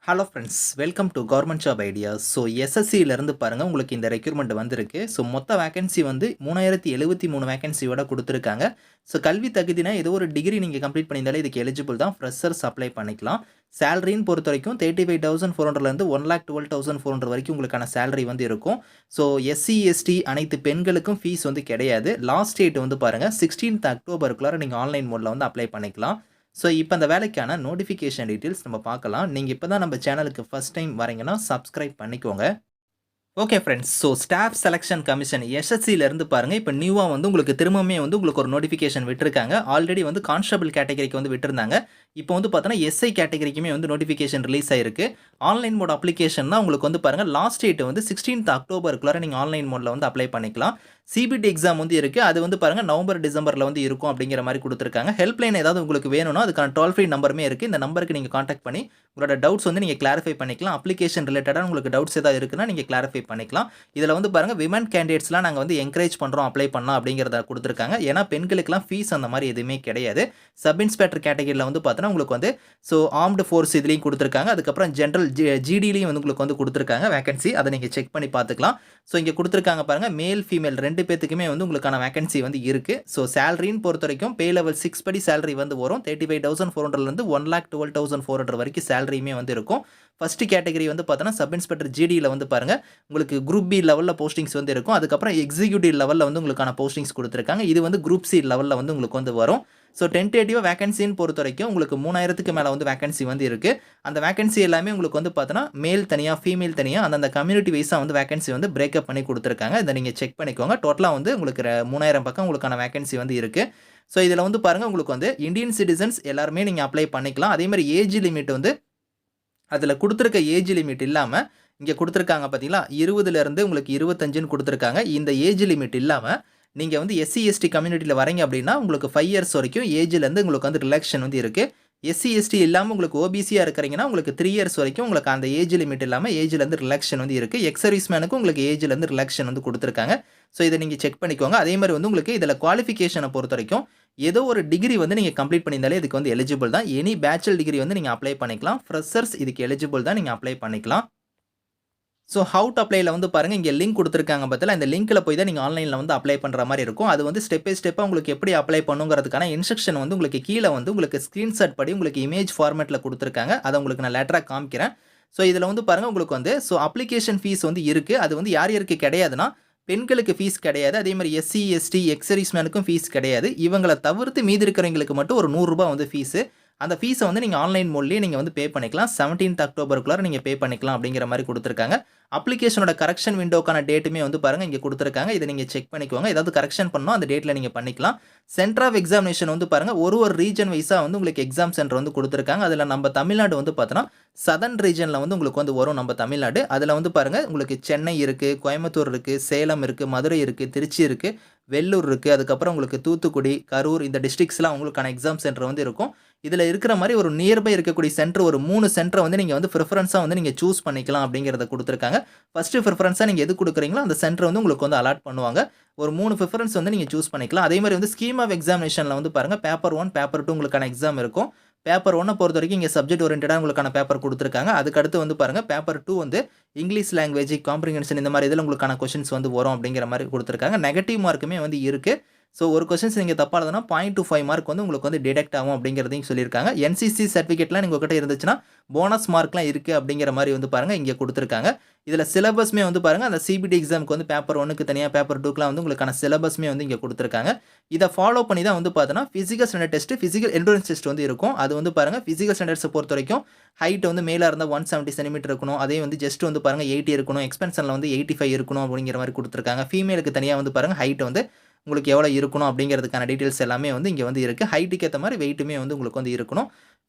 Hello friends, welcome to government job ideas. So எஸ்எஸ்சியிலேருந்து பாருங்கள் உங்களுக்கு இந்த ரெக்யூர்மெண்ட் வந்திருக்கு. ஸோ மொத்த வேகன்சி வந்து 3073 வேகன்சியோட கொடுத்துருக்காங்க. ஸோ கல்வி தகுதினா ஏதோ ஒரு டிகிரி நீங்கள் கம்ப்ளீட் பண்ணியிருந்தாலே இதுக்கு எலிஜிபிள் தான். ஃப்ரெஷர்ஸ் அப்ளை பண்ணிக்கலாம். சேலரின்னு பொறுத்த வரைக்கும் 35,400லேருந்து 1,12,400 வரைக்கும் உங்களுக்கான சேலரி வந்து இருக்கும். ஸோ எஸ்சி எஸ்டி அனைத்து பெண்களுக்கும் ஃபீஸ் வந்து கிடையாது. லாஸ்ட் டேட் வந்து பாருங்கள் 16th அக்டோபருக்குள்ளார நீங்கள் ஆன்லைன் மோடில் வந்து அப்ளை பண்ணிக்கலாம். ஸோ இப்போ அந்த வேலைக்கான நோட்டிஃபிகேஷன் டீட்டெயில்ஸ் நம்ம பார்க்கலாம். நீங்கள் இப்போ தான் நம்ம சேனலுக்கு ஃபஸ்ட் டைம் வரீங்கன்னா சப்ஸ்கிரைப் பண்ணிக்கோங்க. Okay friends, so staff selection commission எஸ்எஸ்சியிலேருந்து பாருங்கள் இப்போ நியூவாக வந்து உங்களுக்கு திரும்பவுமே வந்து உங்களுக்கு ஒரு நோட்டிஃபிகேஷன் விட்டுருக்காங்க. ஆல்ரெடி வந்து கான்ஸ்டபிள் கேட்டகரிக்கு வந்து விட்டுருந்தாங்க. இப்போ வந்து பார்த்தோன்னா எஸ்ஐ கேட்டகரிக்குமே வந்து நோட்டிஃபிகேஷன் ரிலீஸ் ஆயிருக்கு. ஆன்லைன் மோட் அப்ளிகேஷன் தான் உங்களுக்கு வந்து பாருங்கள் லாஸ்ட் டேட் வந்து 16th அக்டோபருக்குள்ளார நீங்கள் ஆன்லைன் மோடில் வந்து அப்ளை பண்ணிக்கலாம். சிபிடி எக்ஸாம் வந்து இருக்குது. அது வந்து பாருங்கள் நவம்பர் டிசம்பரில் வந்து இருக்கும் அப்படிங்கிற மாதிரி கொடுத்துருக்காங்க. ஹெல்ப்லைன் ஏதாவது உங்களுக்கு வேணும்னா அதுக்கான டோல் ஃப்ரீ நம்பருமே இருக்குது. இந்த நம்பருக்கு நீங்கள் காண்டாக்ட் பண்ணி உங்களோட டவுட்ஸ் வந்து நீங்கள் கிளாரிஃபை பண்ணிக்கலாம். அப்ளிகேஷன் ரிலேட்டடாக உங்களுக்கு டவுட்ஸ் ஏதாவது இருக்குன்னா நீங்கள் கிளாரிஃபை பண்ணிக்கலாம். இதில் வந்து பாருங்கள் விமன் கேண்டிடேட்ஸ்லாம் நாங்கள் வந்து என்கரேஜ் பண்ணுறோம் அப்ளை பண்ணலாம் அப்படிங்கிறத கொடுத்துருக்காங்க. ஏன்னா பெண்களுக்குலாம் ஃபீஸ் அந்த மாதிரி எதுவுமே கிடையாது. சப் இன்ஸ்பெக்டர் கேட்டகரியில் வந்து பார்த்தோன்னா உங்களுக்கு வந்து ஸோ ஆர்ம்டு ஃபோர்ஸ் இதுலேயும் கொடுத்துருக்காங்க. அதுக்கப்புறம் ஜென்ரல் ஜிடிலையும் வந்து உங்களுக்கு வந்து கொடுத்துருக்காங்க வேகன்சி. அதை நீங்கள் செக் பண்ணி பார்த்துக்கலாம். ஸோ இங்கே கொடுத்துருக்காங்க பாருங்கள் மேல் ஃபீமேல் 2 பேத்துக்குமே வந்து உங்களுக்கான வேகன்சி வந்து இருக்குது. ஸோ சேலரின்னு பொறுத்த வரைக்கும் பே லெவல் 6 படி சேலரி வந்து வரும். 35,400லேருந்து 1,12,400 வரைக்கும் சேலரியுமே வந்து இருக்கும். ஃபர்ஸ்ட் கேட்டகரி வந்து பார்த்தோன்னா சப் இன்ஸ்பெக்டர் ஜிடியில் வந்து பாருங்கள் உங்களுக்கு குரூப் பி லெவலில் போஸ்டிங்ஸ் வந்து இருக்கும். அதுக்கப்புறம் எக்ஸிக்யூட்டிவ் லெவலில் வந்து உங்களுக்கான போஸ்டிங்ஸ் கொடுத்துருக்காங்க. இது வந்து குரூப் சி லெவலில் வந்து உங்களுக்கு வந்து வரும். ஸோ டென்டேட்டிவாக வேகன்சின்னு பொறுத்த வரைக்கும் உங்களுக்கு 3000க்கு மேலே வந்து வேகன்சி வந்து இருக்குது. அந்த வேகன்சி எல்லாமே உங்களுக்கு வந்து பார்த்தோன்னா மேல் தனியாக ஃபீமேல் தனியாக அந்தந்த கம்யூனிட்டி வைஸாக வந்து வேகன்சி வந்து பிரேக்கப் பண்ணி கொடுத்துருக்காங்க. இதை நீங்கள் செக் பண்ணிக்கோங்க. டோட்டலாக வந்து உங்களுக்கு 3000 பக்கம் உங்களுக்கான வேகன்சி வந்து இருக்குது. ஸோ இதில் வந்து பாருங்கள் உங்களுக்கு வந்து இந்தியன் சிட்டிசன்ஸ் எல்லாருமே நீங்கள் அப்ளை பண்ணிக்கலாம். அதேமாதிரி ஏஜ் லிமிட் வந்து அதில் கொடுத்துருக்க ஏஜ் லிமிட் இல்லாமல் இங்கே கொடுத்துருக்காங்க பார்த்தீங்களா 20லேருந்து உங்களுக்கு 25ன்னு கொடுத்துருக்காங்க. இந்த ஏஜ் லிமிட் இல்லாமல் நீங்கள் வந்து எஸ்சி எஸ்டி கம்யூனிட்டியில் வரீங்க அப்படின்னா உங்களுக்கு 5 இயர்ஸ் வரைக்கும் ஏஜ்லேருந்து உங்களுக்கு வந்து ரிலாக்ஷன் வந்து இருக்குது. எஸ்சி எஸ்டி இல்லாமல் உங்களுக்கு ஓபிசியாக இருக்கிறீங்கன்னா உங்களுக்கு 3 இயர்ஸ் வரைக்கும் உங்களுக்கு அந்த ஏஜ் லிமிட் இல்லாமல் ஏஜ்லேருந்து ரிலாக்ஷன் வந்து இருக்குது. எக்ஸ் சர்வீஸ்மேனுக்கும் உங்களுக்கு ஏஜ்லேருந்து ரிலாக்ஷன் வந்து கொடுத்துருக்காங்க. ஸோ இதை நீங்கள் செக் பண்ணிக்கோங்க. அதே மாதிரி வந்து உங்களுக்கு இதில் குவாலிஃபிகேஷனை பொறுத்த வரைக்கும் ஏதோ ஒரு டிகிரி வந்து நீங்கள் கம்ப்ளீட் பண்ணியிருந்தாலே இதுக்கு வந்து எலிஜிபிள் தான். எனி பேச்சுலர் டிகிரி வந்து நீங்கள் அப்ளை பண்ணிக்கலாம். ஃப்ரெஷர்ஸ் இதுக்கு எலிஜிபிள் தான், நீங்கள் அப்ளை பண்ணிக்கலாம். ஸோ ஹவு டு அப்ளைல வந்து பாருங்கள் இங்கே லிங்க் கொடுத்துருக்காங்க பார்த்தல இந்த லிங்க்கில் போய் தான் நீங்கள் ஆன்லைனில் வந்து அப்ளை பண்ணுற மாதிரி இருக்கும். அது வந்து ஸ்டெப் பை ஸ்டெப்பாக உங்களுக்கு எப்படி அப்ளை பண்ணுங்கிறதுக்கான இன்ஸ்ட்ரக்ஷன் வந்து உங்களுக்கு கீழே வந்து உங்களுக்கு ஸ்க்ரீன்ஷாட் படி உங்களுக்கு இமேஜ் ஃபார்மேட்டில் கொடுத்துருக்காங்க. அதை உங்களுக்கு நான் லேட்டராக காமிக்கிறேன். ஸோ இதில் வந்து பாருங்கள் உங்களுக்கு வந்து ஸோ அப்ளிகேஷன் ஃபீஸ் வந்து இருக்குது. அது வந்து யார் யாருக்கு கிடையாதுன்னா பெண்களுக்கு ஃபீஸ் கிடையாது. அதே மாதிரி எஸ்சி எஸ்டி எக்ஸ் சர்வீஸ்மேனுக்கும் ஃபீஸ் கிடையாது. இவங்களை தவிர்த்து மீதி இருக்கிறவங்களுக்கு மட்டும் ஒரு 100 ரூபாய் வந்து ஃபீஸு. அந்த ஃபீஸை வந்து நீங்கள் ஆன்லைன் மோட்லேயே நீங்கள் வந்து பே பண்ணிக்கலாம். 17th அக்டோபருக்குள்ளார நீங்கள் பே பண்ணிக்கலாம் அப்படிங்கிற மாதிரி கொடுத்துருக்காங்க. அப்ளிகேஷனோட கரெக்ஷன் விண்டோக்கான டேட்டுமே வந்து பாருங்கள் இங்கே கொடுத்துருக்காங்க. இதை நீங்கள் செக் பண்ணிக்கோங்க. ஏதாவது கரெக்ஷன் பண்ணணும் அந்த டேட்டில் நீங்கள் பண்ணிக்கலாம். சென்டர் ஆஃப் எக்ஸாமினேஷன் வந்து பாருங்கள் ஒரு ரீஜன் வைஸாக வந்து உங்களுக்கு எக்ஸாம் சென்டர் வந்து கொடுத்துருக்காங்க. அதில் நம்ம தமிழ்நாடு வந்து பார்த்தோன்னா சதர்ன் ரீஜனில் வந்து உங்களுக்கு வந்து வரும் நம்ம தமிழ்நாடு. அதில் வந்து பாருங்கள் உங்களுக்கு சென்னை இருக்குது, கோயம்புத்தூர் இருக்குது, சேலம் இருக்குது, மதுரை இருக்குது, திருச்சி இருக்குது, வெள்ளூர் இருக்குது, அதுக்கப்புறம் உங்களுக்கு தூத்துக்குடி, கரூர் இந்த டிஸ்ட்ரிக்ஸ்லாம் உங்களுக்கான எக்ஸாம் சென்டர் வந்து இருக்கும். இதில் இருக்கிற மாதிரி ஒரு நியர்பை இருக்கக்கூடிய சென்டர் ஒரு 3 சென்டரை வந்து நீங்கள் வந்து ப்ரிஃபரன்ஸாக வந்து நீங்கள் சூஸ் பண்ணிக்கலாம் அப்படிங்கிறத கொடுத்துருக்காங்க. ஃபஸ்ட்டு ப்ரிஃபரன்ஸாக நீங்கள் எது கொடுக்குறீங்களோ அந்த சென்டர் வந்து உங்களுக்கு வந்து அலாட் பண்ணுவாங்க. ஒரு 3 ப்ரிஃபரன்ஸ் வந்து நீங்கள் சூஸ் பண்ணிக்கலாம். அதே மாதிரி வந்து ஸ்கீம் ஆஃப் எக்ஸாமினேஷனில் வந்து பாருங்கள் பேப்பர் 1 பேப்பர் 2 உங்களுக்கான எக்ஸாம் இருக்கும். பேப்பர் 1 பொறுத்த வரைக்கும் இங்கே சப்ஜெக்ட் ஓரியன்டாக உங்களுக்கான பேப்பர் கொடுத்துருக்காங்க. அதுக்கடுத்து வந்து பாருங்கள் பேப்பர் 2 வந்து இங்கிலீஷ் லாங்குவேஜ் காம்ப்ரிஹென்ஷன் இந்த மாதிரி இதில் உங்களுக்கான கொஷின்ஸ் வந்து வரும் அப்படிங்கிற மாதிரி கொடுத்துருக்காங்க. நெகட்டிவ் மார்க்குமே வந்து இருக்குது. ஸோ ஒரு கொஸ்டின்ஸ் நீங்கள் தப்பாக எழுதுனா 0.25 மார்க் வந்து உங்களுக்கு வந்து டிடெக்ட் ஆகும் அப்படிங்கிறதையும் சொல்லியிருக்காங்க. என்சிசி சர்டிஃபிகேட்லாம் நீங்கள் உங்கள்கிட்ட இருந்துச்சுன்னா போனஸ் மார்க்லாம் இருக்குது அப்படிங்கிற மாதிரி வந்து பாருங்கள் இங்கே கொடுத்துருக்காங்க. இதில் சிலபஸ்மே வந்து பாருங்கள் அந்த சிபிடி எக்ஸாமுக்கு வந்து பேப்பர் 1க்கு தனியாக பேப்பர் 2க்குலாம் வந்து உங்களுக்கான சிலபஸ்மே வந்து இங்கே கொடுத்துருக்காங்க. இதை ஃபாலோ பண்ணி தான் வந்து பார்த்தோன்னா physical standard test physical endurance test வந்து இருக்கும். அது வந்து பாருங்கள் ஃபிசிக்கல் ஸ்டாண்டர்ட்ஸை பொறுத்த வரைக்கும் ஹைட் வந்து மேலே இருந்தால் 170 சென்டிமீட்டர் இருக்கணும். அதே வந்து ஜஸ்ட் வந்து பாருங்கள் 80 இருக்கணும். எக்ஸ்பென்ஷனில் வந்து 85 இருக்கணும் அப்படிங்கிற மாதிரி கொடுத்துருக்காங்க. ஃபீமேலுக்கு தனியாக வந்து பாருங்கள் ஹைட் வந்து உங்களுக்கு எவ்வளோ இருக்கணும் அப்படிங்கிறதுக்கான டீட்டெயில்ஸ் எல்லாமே வந்து இங்கே வந்து இருக்குது. ஹைட்டுக்கு ஏற்ற மாதிரி வெயிட்டுமே வந்து உங்களுக்கு வந்து இருக்கணும்.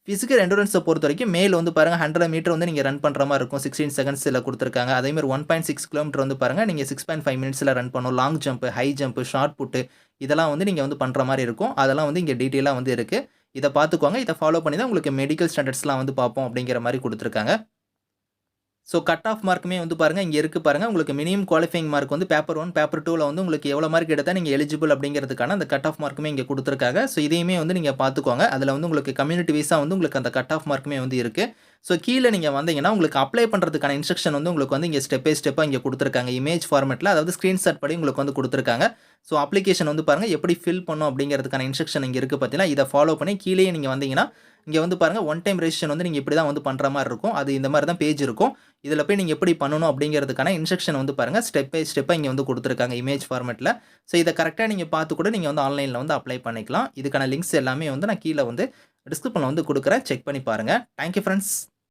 ஃபிசிக்கல் எண்டூரன்ஸை பொறுத்த வரைக்கும் மேல் வந்து பாருங்கள் 100 மீட்டர் வந்து நீங்கள் ரன் பண்ணுற மாதிரி இருக்கும். 16 செகண்ட்ஸில் கொடுத்துருக்காங்க. அதேமாதிரி 1.6 கிலோமீட்டர் வந்து பாருங்கள் நீங்கள் 6.5 மினிட்ஸில் ரன் பண்ணணும். Long jump, high jump, short புட்டு இதெல்லாம் வந்து நீங்கள் வந்து பண்ணுற மாதிரி இருக்கும். அதெல்லாம் வந்து இங்கே டீட்டெயிலாக வந்து இருக்குது. இதை பார்த்துக்கோங்க. இதை ஃபாலோ பண்ணி தான் உங்களுக்கு மெடிக்கல் ஸ்டாண்டர்ட்ஸ்லாம் வந்து பார்ப்போம் அப்படிங்கிற மாதிரி கொடுத்துருக்காங்க. ஸோ கட் ஆஃப் மார்க்குமே வந்து பாருங்கள் இங்கே இருக்குது பாருங்கள் உங்களுக்கு மினிமம் குவாலிஃபைங் மார்க் வந்து பேப்பர் 1 பேப்பர் 2ல் வந்து உங்களுக்கு எவ்வளோ மார்க் எடுத்தால் நீங்கள் எலிஜிபிள் அப்படிங்கிறதுக்கான அந்த கட் ஆஃப் மார்க்குமே இங்கே கொடுத்துருக்காங்க. ஸோ இதையுமே வந்து நீங்கள் பார்த்துக்கோங்க. அதில் வந்து உங்களுக்கு கம்யூனிட்டி வைஸாக வந்து உங்களுக்கு அந்த கட் ஆஃப் மார்க்குமே வந்து இருக்குது. ஸோ கீழ நீங்க வந்தீங்கன்னா, உங்களுக்கு அப்ளை பண்றதுக்கான இன்ஸ்ட்ரக்ஷன் வந்து உங்களுக்கு வந்து இங்க ஸ்டெப் பை ஸ்டெப்பா இங்க குடுத்துருக்காங்க. இமேஜ் ஃபார்மேட்ல அதாவது ஸ்கிரீன்ஷாட் படி உங்களுக்கு வந்து குடுத்துருக்காங்க. ஸோ அப்ளிகேஷன் வந்து பாருங்க எப்படி ஃபில் பண்ணும் அப்படிங்கிறதுக்கான இன்ஸ்ட்ரக்ஷன் இங்க இருக்கு பார்த்தீங்களா? இத ஃபாலோ பண்ணி கீழயே நீங்க வந்தீங்கன்னா, இங்க வந்து பாருங்க ஒன் டைம் ரெஜிஸ்ட்ரேஷன் வந்து நீங்க இப்படி தான் வந்து பண்ற மாரி இருக்கும். அது இந்த மாரி தான் பேஜ் இருக்கும். இதுல போய் நீங்க எப்படி பண்ணணும் அப்படிங்கிறதுக்கான இன்ஸ்ட்ரக்ஷன் வந்து பாருங்க ஸ்டெப் பை ஸ்டெப்பா இங்க வந்து குடுத்துருக்காங்க இமேஜ் ஃபார்மேட்ல. ஸோ இத கரெக்ட்டா நீங்க பார்த்து கூட நீங்க வந்து ஆன்லைன்ல வந்து அப்ளை பண்ணிக்கலாம். இதுக்கான லிங்க்ஸ் எல்லாமே வந்து நான் கீழ வந்து டிஸ்கிரிப்ஷன்ல வந்து குடுக்குறேன். செக் பண்ணி பாருங்க. Thank you friends.